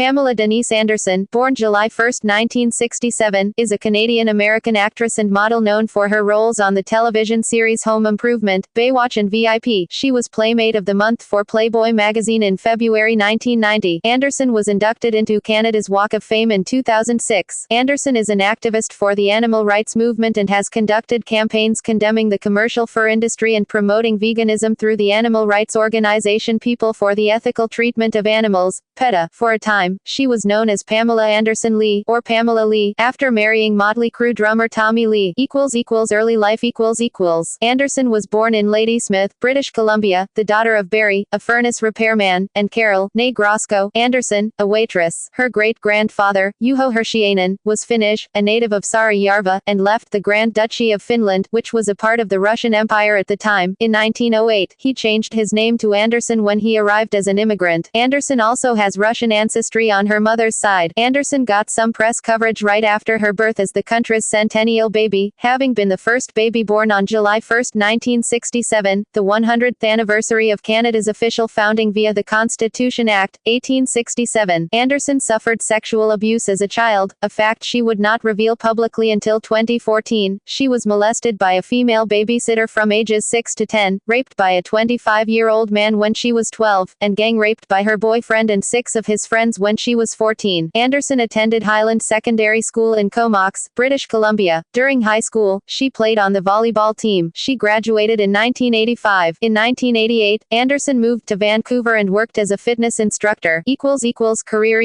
Pamela Denise Anderson, born July 1, 1967, is a Canadian-American actress and model known for her roles on the television series Home Improvement, Baywatch and VIP. She was Playmate of the Month for Playboy magazine in February 1990. Anderson was inducted into Canada's Walk of Fame in 2006. Anderson is an activist for the animal rights movement and has conducted campaigns condemning the commercial fur industry and promoting veganism through the animal rights organization People for the Ethical Treatment of Animals, PETA. For a time, she was known as Pamela Anderson Lee, or Pamela Lee, after marrying Motley Crue drummer Tommy Lee. Early life Anderson was born in Ladysmith, British Columbia, the daughter of Barry, a furnace repairman, and Carol, née Grosko, Anderson, a waitress. Her great-grandfather, Juho Hirsiainen, was Finnish, a native of Saarijärvi, and left the Grand Duchy of Finland, which was a part of the Russian Empire at the time. In 1908, he changed his name to Anderson when he arrived as an immigrant. Anderson also has Russian ancestry on her mother's side. Anderson got some press coverage right after her birth as the country's centennial baby, having been the first baby born on July 1, 1967, the 100th anniversary of Canada's official founding via the Constitution Act, 1867. Anderson suffered sexual abuse as a child, a fact she would not reveal publicly until 2014. She was molested by a female babysitter from ages 6 to 10, raped by a 25-year-old man when she was 12, and gang-raped by her boyfriend and 6 of his friends when she was 14. Anderson attended Highland Secondary School in Comox, British Columbia. During high school, she played on the volleyball team. She graduated in 1985. In 1988, Anderson moved to Vancouver and worked as a fitness instructor. Career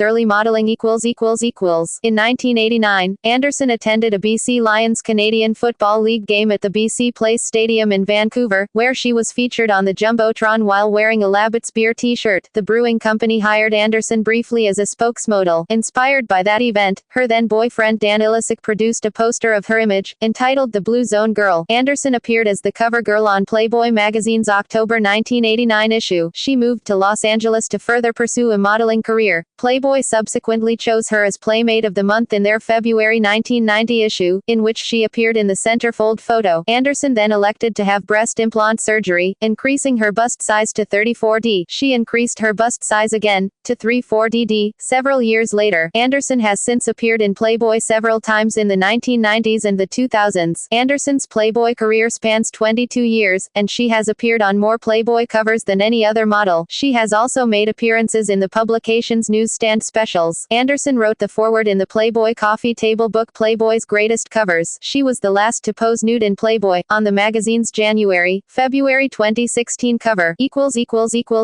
early modeling In 1989, Anderson attended a BC Lions Canadian Football League game at the BC Place Stadium in Vancouver, where she was featured on the Jumbotron while wearing a Labatt's beer t-shirt. The brewing company hired Anderson briefly as a spokesmodel. Inspired by that event, her then-boyfriend Dan Ilisic produced a poster of her image, entitled The Blue Zone Girl. Anderson appeared as the cover girl on Playboy magazine's October 1989 issue. She moved to Los Angeles to further pursue a modeling career. Playboy subsequently chose her as Playmate of the Month in their February 1990 issue, in which she appeared in the centerfold photo. Anderson then elected to have breast implant surgery, increasing her bust size to 34D. She increased her bust size again, to 34DD, several years later. Anderson has since appeared in Playboy several times in the 1990s and the 2000s. Anderson's Playboy career spans 22 years, and she has appeared on more Playboy covers than any other model. She has also made appearances in the publication's newsstand specials. Anderson wrote the foreword in the Playboy coffee table book Playboy's Greatest Covers. She was the last to pose nude in Playboy, on the magazine's January-February 2016 cover.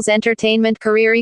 Entertainment career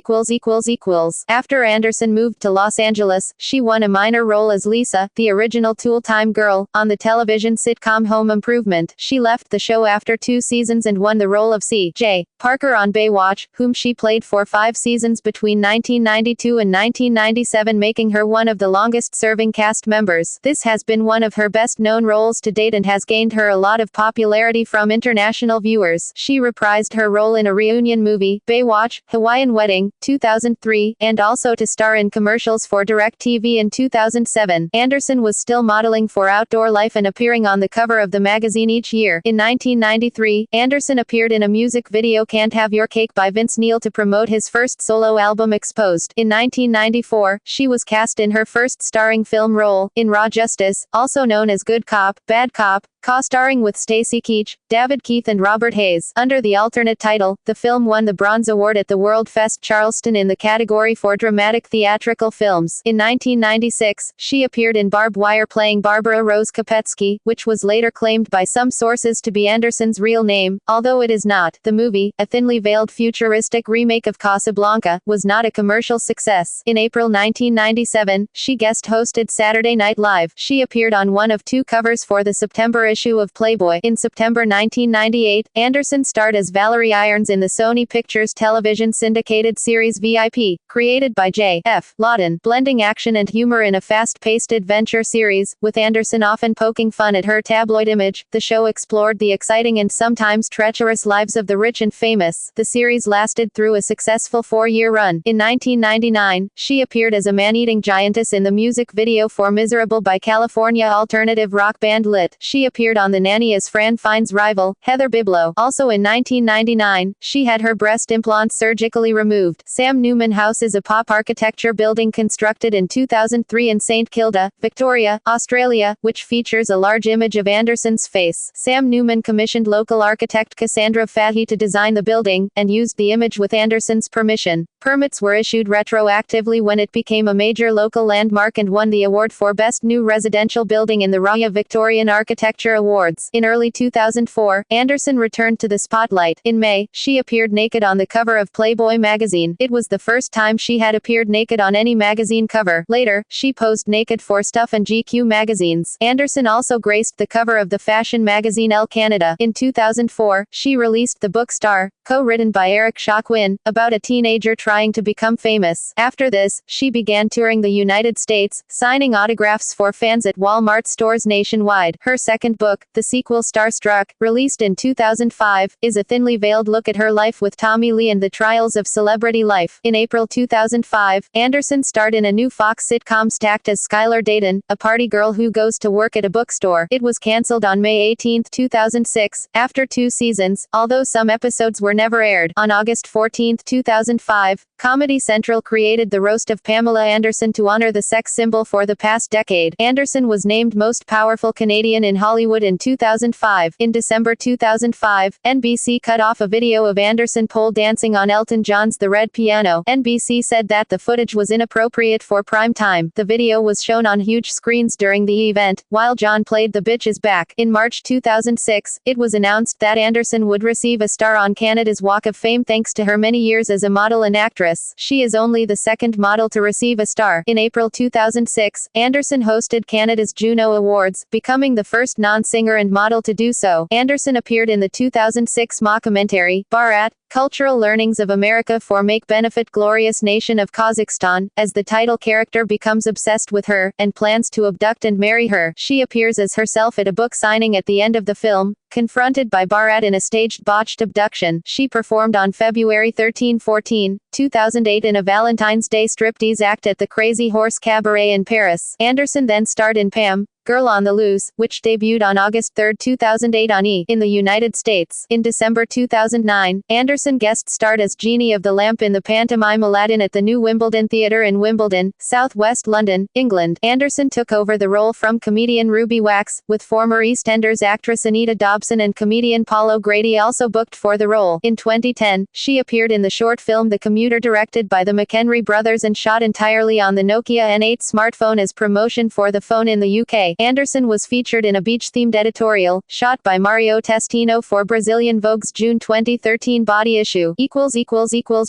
After Anderson moved to Los Angeles, she won a minor role as Lisa, the original Tool-Time girl, on the television sitcom Home Improvement. She left the show after 2 seasons and won the role of C.J. Parker on Baywatch, whom she played for 5 seasons between 1992 and 1997, making her one of the longest-serving cast members. This has been one of her best-known roles to date and has gained her a lot of popularity from international viewers. She reprised her role in a reunion movie, Baywatch, Hawaiian Wedding, 2003, and also to star in commercials for DirecTV in 2007. Anderson was still modeling for Outdoor Life and appearing on the cover of the magazine each year. In 1993, Anderson appeared in a music video Can't Have Your Cake by Vince Neil to promote his first solo album Exposed. In 1994, she was cast in her first starring film role, in Raw Justice, also known as Good Cop, Bad Cop, co-starring with Stacy Keach, David Keith and Robert Hayes. Under the alternate title, the film won the Bronze Award at the World Fest Charleston in the category for dramatic theatrical films. In 1996, she appeared in Barb Wire playing Barbara Rose Kopetsky, which was later claimed by some sources to be Anderson's real name, although it is not. The movie, a thinly veiled futuristic remake of Casablanca, was not a commercial success. In April 1997, she guest hosted Saturday Night Live. She appeared on one of 2 covers for the September issue of Playboy. In September 1998, Anderson starred as Valerie Irons in the Sony Pictures television syndicated series VIP, created by J.F. Lawton, blending action and humor in a fast-paced adventure series, with Anderson often poking fun at her tabloid image. The show explored the exciting and sometimes treacherous lives of the rich and famous. The series lasted through a successful 4-year run. In 1999, she appeared as a man-eating giantess in the music video for Miserable by California alternative rock band Lit. She appeared appeared on The Nanny as Fran Fine's rival, Heather Biblow. Also in 1999, she had her breast implants surgically removed. Sam Newman House is a pop architecture building constructed in 2003 in St Kilda, Victoria, Australia, which features a large image of Anderson's face. Sam Newman commissioned local architect Cassandra Fahey to design the building, and used the image with Anderson's permission. Permits were issued retroactively when it became a major local landmark and won the award for Best New Residential Building in the Royal Victorian Architecture Awards. In early 2004, Anderson returned to the spotlight. In May, she appeared naked on the cover of Playboy magazine. It was the first time she had appeared naked on any magazine cover. Later, she posed naked for Stuff and GQ magazines. Anderson also graced the cover of the fashion magazine Elle Canada. In 2004, she released the book Star, co-written by Eric Shaw Quinn, about a teenager trying to become famous. After this, she began touring the United States, signing autographs for fans at Walmart stores nationwide. Her second book, the sequel Starstruck, released in 2005, is a thinly veiled look at her life with Tommy Lee and the trials of celebrity life. In April 2005, Anderson starred in a new Fox sitcom stacked as Skylar Dayton, a party girl who goes to work at a bookstore. It was cancelled on May 18, 2006, after 2 seasons, although some episodes were never aired. On August 14, 2005, Comedy Central created the roast of Pamela Anderson to honor the sex symbol for the past decade. Anderson was named Most Powerful Canadian in Hollywood in 2005. In December 2005, NBC cut off a video of Anderson pole dancing on Elton John's The Red Piano. NBC said that the footage was inappropriate for prime time. The video was shown on huge screens during the event, while John played The Bitch Is Back. In March 2006, it was announced that Anderson would receive a star on Canada's Walk of Fame thanks to her many years as a model and actress. She is only the second model to receive a star. In April 2006, Anderson hosted Canada's Juno Awards, becoming the first non-singer and model to do so. Anderson appeared in the 2006 mockumentary, Barat, Cultural Learnings of America for Make Benefit Glorious Nation of Kazakhstan, as the title character becomes obsessed with her, and plans to abduct and marry her. She appears as herself at a book signing at the end of the film. Confronted by Barat in a staged botched abduction, she performed on February 13-14, 2008 in a Valentine's Day striptease act at the Crazy Horse Cabaret in Paris. Anderson then starred in Pam, Girl on the Loose, which debuted on August 3, 2008 on E! In the United States. In December 2009, Anderson guest starred as Jeannie of the Lamp in the pantomime Aladdin at the New Wimbledon Theatre in Wimbledon, southwest London, England. Anderson took over the role from comedian Ruby Wax, with former EastEnders actress Anita Dobson and comedian Paul O'Grady also booked for the role. In 2010, she appeared in the short film The Commuter directed by the McHenry brothers and shot entirely on the Nokia N8 smartphone as promotion for the phone in the UK. Anderson was featured in a beach-themed editorial, shot by Mario Testino for Brazilian Vogue's June 2013 body issue.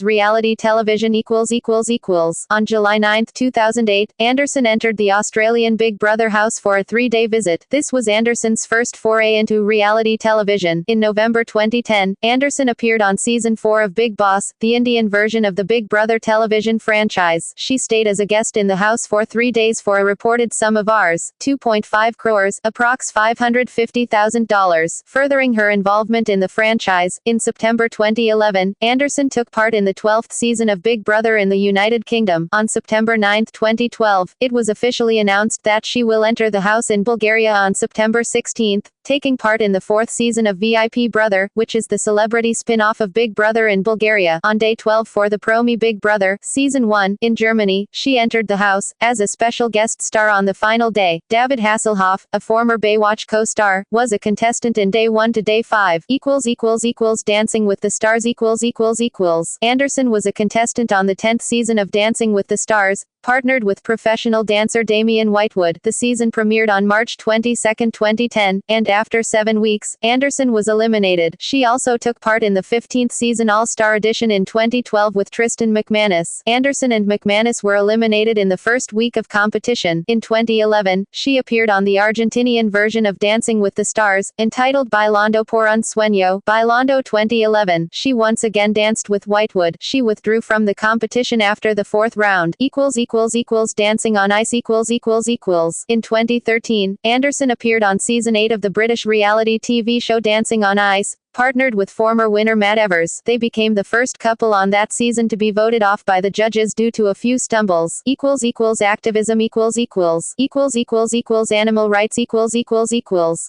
Reality television On July 9, 2008, Anderson entered the Australian Big Brother house for a 3-day visit. This was Anderson's first foray into reality television. In November 2010, Anderson appeared on Season 4 of Big Boss, the Indian version of the Big Brother television franchise. She stayed as a guest in the house for 3 days for a reported sum of Rs. 2.5 crores, approx $550,000, furthering her involvement in the franchise. In September 2011, Anderson took part in the 12th season of Big Brother in the United Kingdom. On September 9, 2012, it was officially announced that she will enter the house in Bulgaria on September 16, taking part in the 4th season of VIP Brother, which is the celebrity spin-off of Big Brother in Bulgaria. On day 12 for the Promi Big Brother, Season 1, in Germany, she entered the house, as a special guest star on the final day. David Hasselhoff, a former Baywatch co-star, was a contestant in day 1 to day 5. Dancing with the Stars Anderson was a contestant on the 10th season of Dancing with the Stars, partnered with professional dancer Damian Whitewood. The season premiered on March 22, 2010, and after 7 weeks, Anderson was eliminated. She also took part in the 15th season All-Star Edition in 2012 with Tristan McManus. Anderson and McManus were eliminated in the first week of competition. In 2011, she appeared on the Argentinian version of Dancing with the Stars, entitled Bailando por un Sueño, Bailando 2011. She once again danced with Whitewood. She withdrew from the competition after the 4th round. Dancing on Ice In 2013, Anderson appeared on Season 8 of the British reality TV show Dancing on Ice, partnered with former winner Matt Evers. They became the first couple on that season to be voted off by the judges due to a few stumbles. Activism animal rights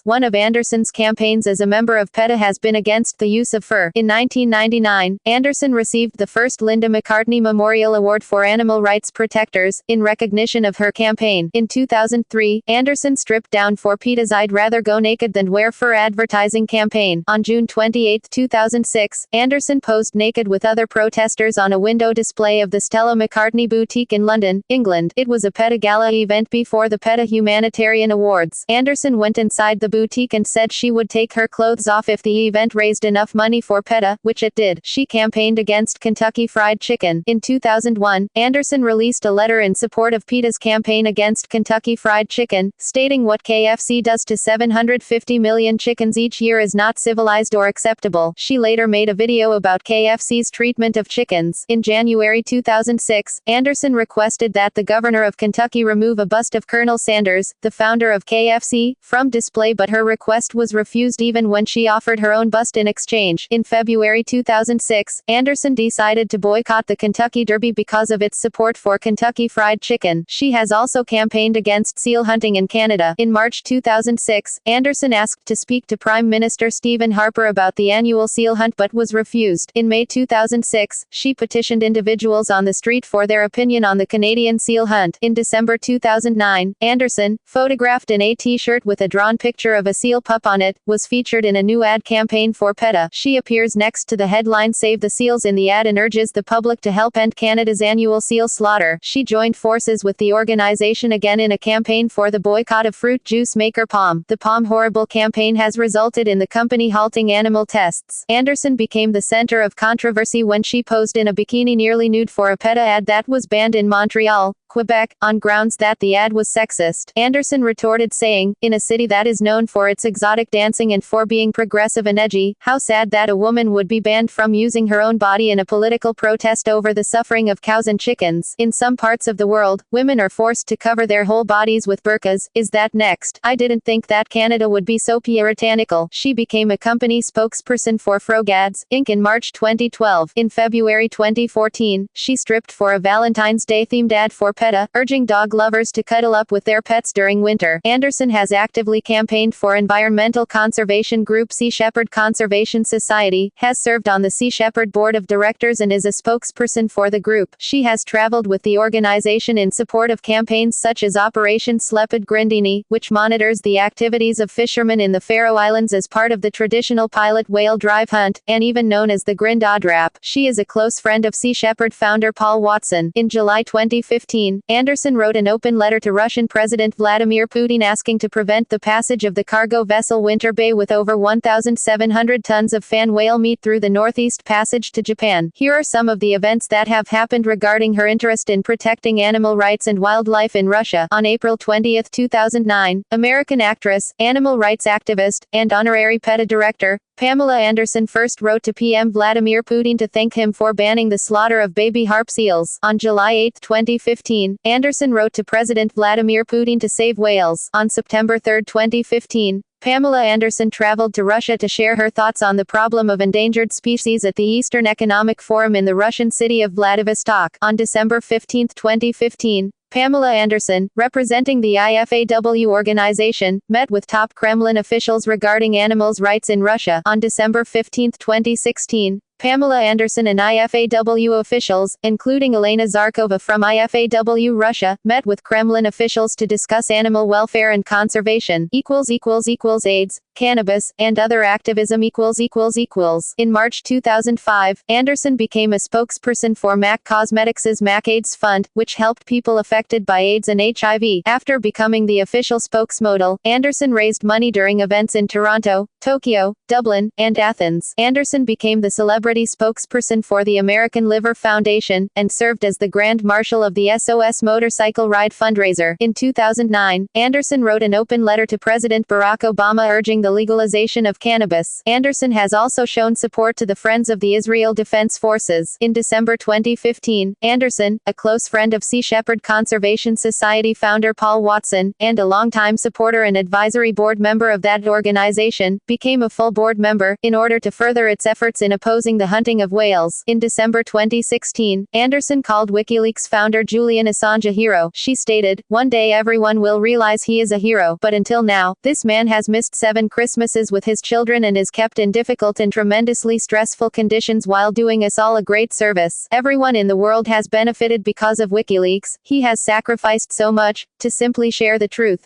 One of Anderson's campaigns as a member of PETA has been against the use of fur. In 1999, Anderson received the first Linda McCartney Memorial Award for Animal Rights Protectors, in recognition of her campaign. In 2003, Anderson stripped down for PETA's I'd Rather Go Naked Than Wear Fur advertising campaign. On June 28, 2006, Anderson posed naked with other protesters on a window display of the Stella McCartney Boutique in London, England. It was a PETA gala event before the PETA Humanitarian Awards. Anderson went inside the boutique and said she would take her clothes off if the event raised enough money for PETA, which it did. She campaigned against Kentucky Fried Chicken. In 2001, Anderson released a letter in support of PETA's campaign against Kentucky Fried Chicken, stating what KFC does to 750 million chickens each year is not civilized or acceptable. She later made a video about KFC's treatment of chickens. In January 2006, Anderson requested that the governor of Kentucky remove a bust of Colonel Sanders, the founder of KFC, from display, but her request was refused even when she offered her own bust in exchange. In February 2006, Anderson decided to boycott the Kentucky Derby because of its support for Kentucky Fried Chicken. She has also campaigned against seal hunting in Canada. In March 2006, Anderson asked to speak to Prime Minister Stephen Harper about the annual seal hunt but was refused. In May 2006, she petitioned individuals on the street for their opinion on the Canadian seal hunt. In December 2009, Anderson, photographed in a t-shirt with a drawn picture of a seal pup on it, was featured in a new ad campaign for PETA. She appears next to the headline "Save the Seals" in the ad and urges the public to help end Canada's annual seal slaughter. She joined forces with the organization again in a campaign for the boycott of fruit juice maker Palm. The Palm Horrible campaign has resulted in the company halting animal tests. Anderson became the center of controversy when she posed in a bikini nearly nude for a PETA ad that was banned in Montreal, Quebec, on grounds that the ad was sexist. Anderson retorted saying, "In a city that is known for its exotic dancing and for being progressive and edgy, how sad that a woman would be banned from using her own body in a political protest over the suffering of cows and chickens. In some parts of the world, women are forced to cover their whole bodies with burqas. Is that next? I didn't think that Canada would be so puritanical." She became a company spokesperson for Frogads, Inc. in March 2012. In February 2014, she stripped for a Valentine's Day themed ad for PETA, urging dog lovers to cuddle up with their pets during winter. Anderson has actively campaigned for environmental conservation group Sea Shepherd Conservation Society, has served on the Sea Shepherd Board of Directors and is a spokesperson for the group. She has traveled with the organization in support of campaigns such as Operation Slepid Grindini, which monitors the activities of fishermen in the Faroe Islands as part of the traditional pilot whale drive hunt, and even known as the Grindadrap. She is a close friend of Sea Shepherd founder Paul Watson. In July 2015, Anderson wrote an open letter to Russian President Vladimir Putin asking to prevent the passage of the cargo vessel Winter Bay with over 1,700 tons of fan whale meat through the Northeast Passage to Japan. Here are some of the events that have happened regarding her interest in protecting animal rights and wildlife in Russia. On April 20, 2009, American actress, animal rights activist, and honorary PETA director, Pamela Anderson first wrote to PM Vladimir Putin to thank him for banning the slaughter of baby harp seals. On July 8, 2015, Anderson wrote to President Vladimir Putin to save whales. On September 3, 2015, Pamela Anderson traveled to Russia to share her thoughts on the problem of endangered species at the Eastern Economic Forum in the Russian city of Vladivostok. On December 15, 2015, Pamela Anderson, representing the IFAW organization, met with top Kremlin officials regarding animals' rights in Russia. On December 15, 2016, Pamela Anderson and IFAW officials, including Elena Zarkova from IFAW Russia, met with Kremlin officials to discuss animal welfare and conservation. AIDS, cannabis, and other activism. In March 2005, Anderson became a spokesperson for MAC Cosmetics' MAC AIDS Fund, which helped people affected by AIDS and HIV. After becoming the official spokesmodel, Anderson raised money during events in Toronto, Tokyo, Dublin, and Athens. Anderson became the celebrity spokesperson for the American Liver Foundation, and served as the Grand Marshal of the SOS Motorcycle Ride fundraiser. In 2009, Anderson wrote an open letter to President Barack Obama urging the legalization of cannabis. Anderson has also shown support to the Friends of the Israel Defense Forces. In December 2015, Anderson, a close friend of Sea Shepherd Conservation Society founder Paul Watson, and a longtime supporter and advisory board member of that organization, became a full board member, in order to further its efforts in opposing the hunting of whales. In December 2016, Anderson called WikiLeaks founder Julian Assange a hero. She stated, "One day everyone will realize he is a hero, but until now, this man has missed 7 Christmases with his children and is kept in difficult and tremendously stressful conditions while doing us all a great service. Everyone in the world has benefited because of WikiLeaks. He has sacrificed so much, to simply share the truth.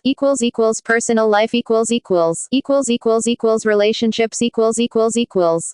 Personal life relationships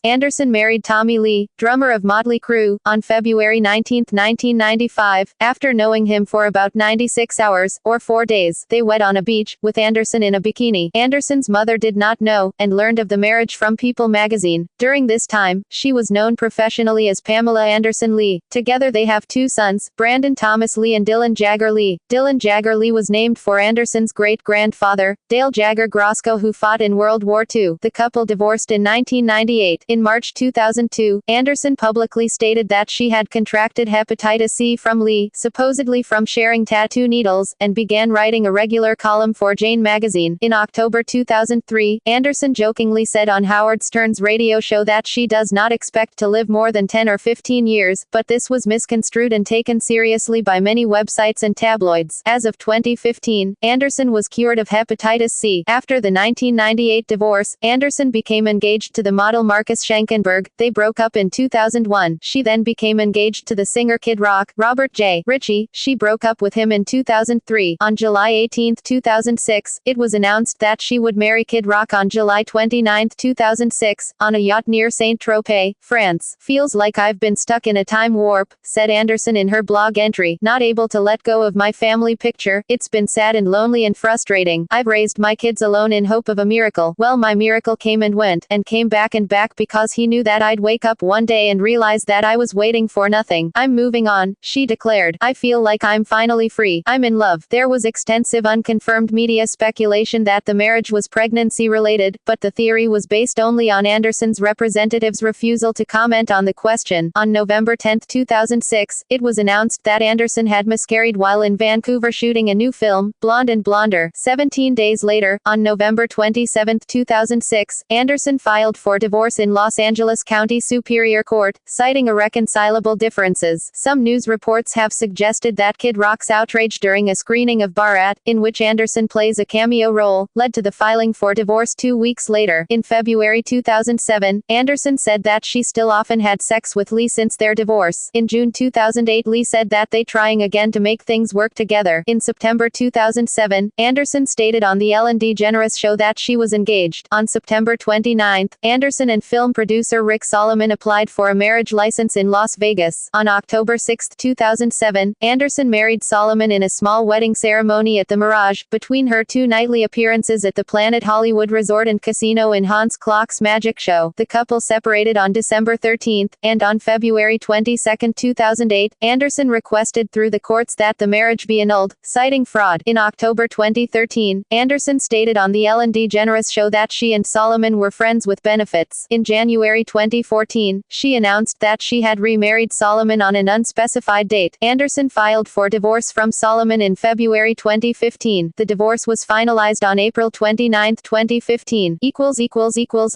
Anderson married Tommy Lee, drummer of Motley Crue, on February 19, 1995. After knowing him for about 96 hours, or 4 days, they wed on a beach, with Anderson in a bikini. Anderson's mother did not know, and learned of the marriage from People magazine. During this time, she was known professionally as Pamela Anderson Lee. Together they have 2 sons, Brandon Thomas Lee and Dylan Jagger Lee. Dylan Jagger Lee was named for Anderson's great-grandfather, Dale Jagger Grosco, who fought in World War II. The couple divorced in 1998. In March 2002, Anderson publicly stated that she had contracted hepatitis C from Lee, supposedly from sharing tattoo needles, and began writing a regular column for Jane magazine. In October 2003, Anderson jokingly said on Howard Stern's radio show that she does not expect to live more than 10 or 15 years, but this was misconstrued and taken seriously by many websites and tabloids. As of 2015, Anderson was cured of hepatitis C. After the 1998 divorce, Anderson became engaged to the model Marcus Schenkenberg. They broke up in 2001. She then became engaged to the singer Kid Rock, Robert J. Ritchie. She broke up with him in 2003. On July 18, 2006, it was announced that she would marry Kid Rock on July 29, 2006, on a yacht near Saint-Tropez, France. "Feels like I've been stuck in a time warp," said Anderson in her blog entry. "Not able to let go of my family picture. It's been sad and lonely and frustrating. I've raised my kids alone in hope of a miracle. Well, my miracle came and went, and came back and back because he knew that I'd wake up one day and realize that I was waiting for nothing. I'm moving on," she declared. "I feel like I'm finally free. I'm in love." There was extensive unconfirmed media speculation that the marriage was pregnancy-related, but the theory was based only on Anderson's representative's refusal to comment on the question. On November 10, 2006, it was announced that Anderson had miscarried while in Vancouver shooting a new film, Blonde and Blonder. 17 days later, on November 27, 2006, Anderson filed for divorce in Los Angeles County Superior Court, citing irreconcilable differences. Some news reports have suggested that Kid Rock's outrage during a screening of Barat, in which Anderson plays a cameo role, led to the filing for divorce 2 weeks later. In February 2007, Anderson said that she still often had sex with Lee since their divorce. In June 2008, Lee said that they trying again to make things work together. In September 2007, Anderson stated on the Ellen DeGeneres show that she was engaged. On September 29, Anderson and film producer Rick Solomon applied for a marriage license in Las Vegas. On October 6, 2007, Anderson married Solomon in a small wedding ceremony at the Mirage. Between her 2 nightly appearances at the Planet Hollywood Resort and Casino in Hans Klock's Magic Show, the couple separated on December 13, and on February 22, 2008, Anderson requested through the courts that the marriage be annulled, citing fraud. In October 2013, Anderson stated on the Ellen DeGeneres show that she and Solomon were friends with benefits. In January 2014, she announced that she had remarried Solomon on an unspecified date. Anderson filed for divorce from Solomon in February 2015. The divorce was finalized on April 29, 2015.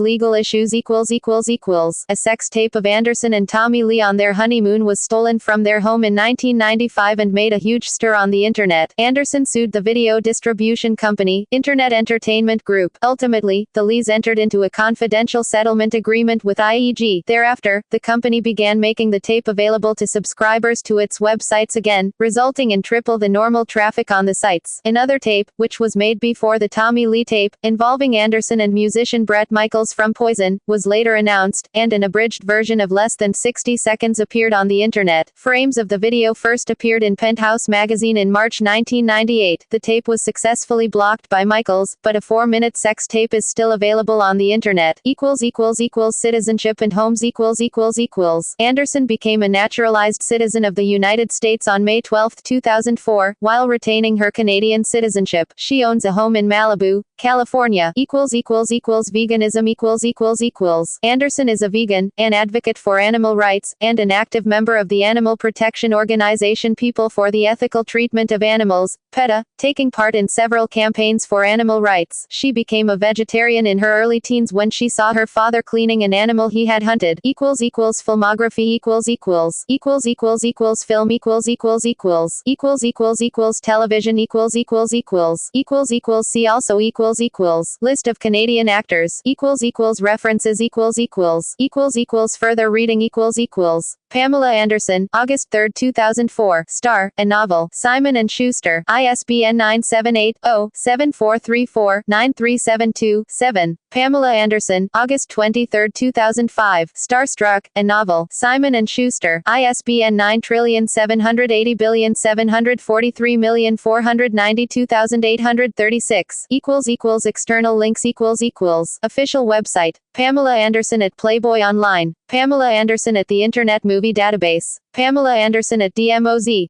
Legal issues A sex tape of Anderson and Tommy Lee on their honeymoon was stolen from their home in 1995 and made a huge stir on the internet. Anderson sued the video distribution company, Internet Entertainment Group. Ultimately, the Lees entered into a confidential settlement agreement with IEG. Thereafter, the company began making the tape available to subscribers to its websites again, resulting in triple the normal traffic on the sites. Another tape, which was made before the Tommy Lee tape, involving Anderson and musician Bret Michaels from Poison, was later announced, and an abridged version of less than 60 seconds appeared on the internet. Frames of the video first appeared in Penthouse magazine in March 1998. The tape was successfully blocked by Michaels, but a 4-minute sex tape is still available on the internet. Citizenship and homes Anderson became a naturalized citizen of the United States on May 12, 2004, while retaining her Canadian citizenship. She owns a home in Malibu, California. Veganism Anderson is a vegan, an advocate for animal rights, and an active member of the animal protection organization People for the Ethical Treatment of Animals, PETA, taking part in several campaigns for animal rights. She became a vegetarian in her early teens when she saw her father cleaning an animal he had hunted. Filmography film television see also list of Canadian actors references further reading Pamela Anderson, August 3, 2004, star, a novel, Simon & Schuster, ISBN 978-0-7434-9372-7. Pamela Anderson, August 23, 2005, Starstruck, a novel, Simon & Schuster, ISBN 9780793,492,836. External links Official website, Pamela Anderson at Playboy Online, Pamela Anderson at the Internet Movie Database, Pamela Anderson at DMOZ.